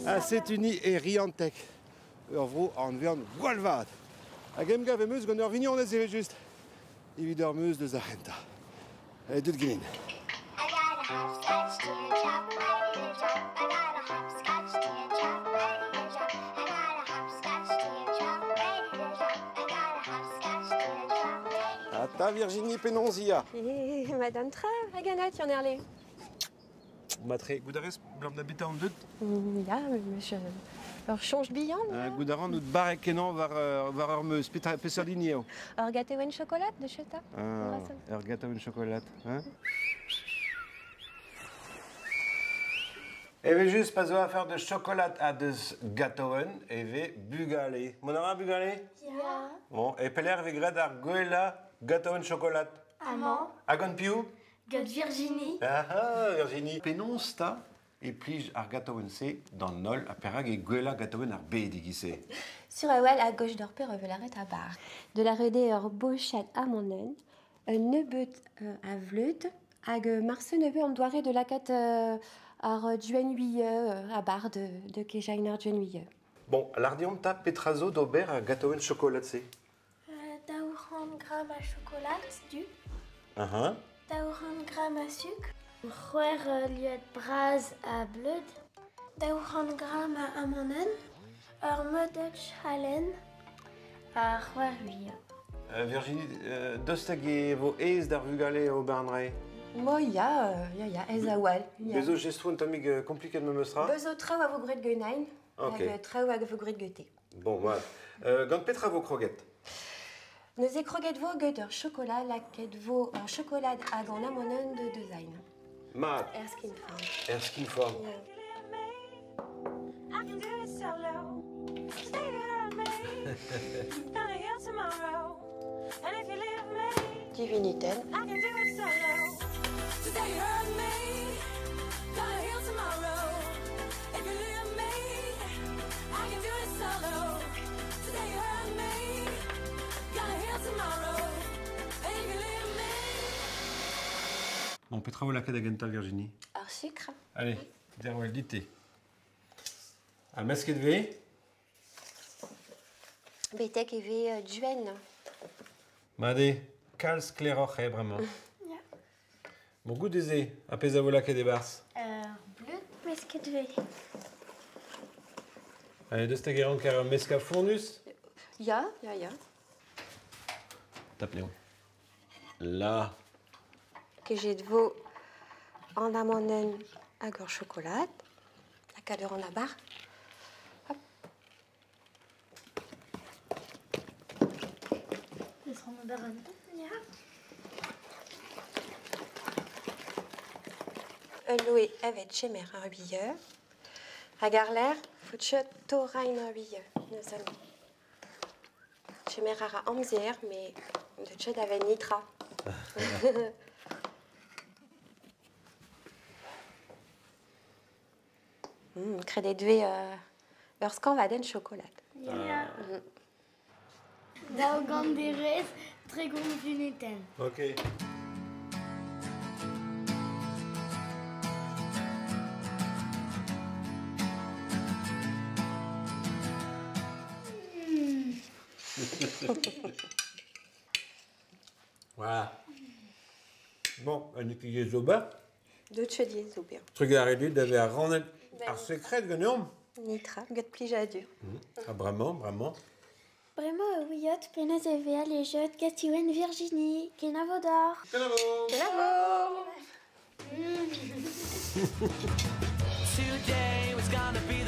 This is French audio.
Acetuni et Riantec. Vro an vern gwalvat. Hag emgav emeus gant ur vignon ez eve just. Evit ur meus deus arrenta. Dut ginen. I got a hopscotch teardrop, ready to drop. I got a hopscotch teardrop, ready to drop. I got a hopscotch teardrop, ready to drop. I got a hopscotch teardrop, ready to Ata Virginie Penonzia. Madame Tra, hag anat y'en er le. Matre, goudarez blam da beta an dut. Ya, monsieur. Ur change bihan. Goudaran out barek kenan war ur meus, peseurt ligneo. Ur gateouen chocolat de cheta. Ur gataouen chocolat. Eve just pas a faire de chocolat à deus gataouen, eve bugale. Mon ara bugale? Ya. Bon, e peler ve gred ar goela gataouen chocolat. Amant. Agon piou? God Virginie. Virginie. Penons ta, e plij ar gataouen se, dan nol a perag e goela gataouen ar be digise. Sur awel à gauche d'or per revelaret à bar. De la rede ur bochat à monen, un nebeut à vleut, hag marse nebeut an doare de lakat ar duenhuieux à bar de kejain ar duenhuieux. Bon, l'ardion ta petrazo d'auber ar gataouen chocolat se. 200 grammes à chocolat, du. Uh-huh. 200 grammes à sucre. Roer liet braz à bleud. 200 grammes à amonen. Ur modach halen. À roer huieux. Virginie, dosteg e vo ez d'ar vugale o bernre. Mo ya, ez a wal. Bezo gestrou un tamig kompliket me meustra. Bezo trao a vo gret genain, Ok. hag trao a vo gret gete. Bon, mat. Gant petra vo kroget. Neuze e kroget vo get ur chocolat laket vo ur chocolat hag an amonen de design. Mat, Erskin farm. erskin form. I can do it solo. Stay with me. Gonna heal tomorrow. And if you leave me, Diviniten. I can do it solo. Today you hurt me. Gonna heal tomorrow. If you leave me, I can do it solo. Today you hurt me. Gonna heal tomorrow. And if you leave me. Bon, petra vo laket agental, Virginie. Ur sucre. Allez, derwell dite. A mesket ve? Betek eve duen. Made, kalz kleroc'h bremañ. Ya. Bon, gout eze, a pez a vo laket e bars. Bleud, mesket ve. Allez, dosteg e ran ker meska fournus. Ya. Tap leo. Là. Kejet vo an amonen hag ur chocolat. Lakad ur an a bar. Hop. Eus ran ober an. Ya. Loe evet chemer ar huieux. Hag ar ler, fotchet torain ar huieux, neus an. Chemer ar amzer, mais de tchet aven nitra. Kredet ve ur skanvadenn chocolat. Ya. Daou gant derez, tre gont vuneten. Ok. Voilà. Bon, un écuyer zoba. De tchedier zo bien. Truc à réduire d'avait à rendre ar secret gagnant. Nitra, get plij a dur. Ah, vraiment. Bremañ ouiot penez eve a lejot gatiwen Virginie, ken a vodor. Bravo! Today was gonna be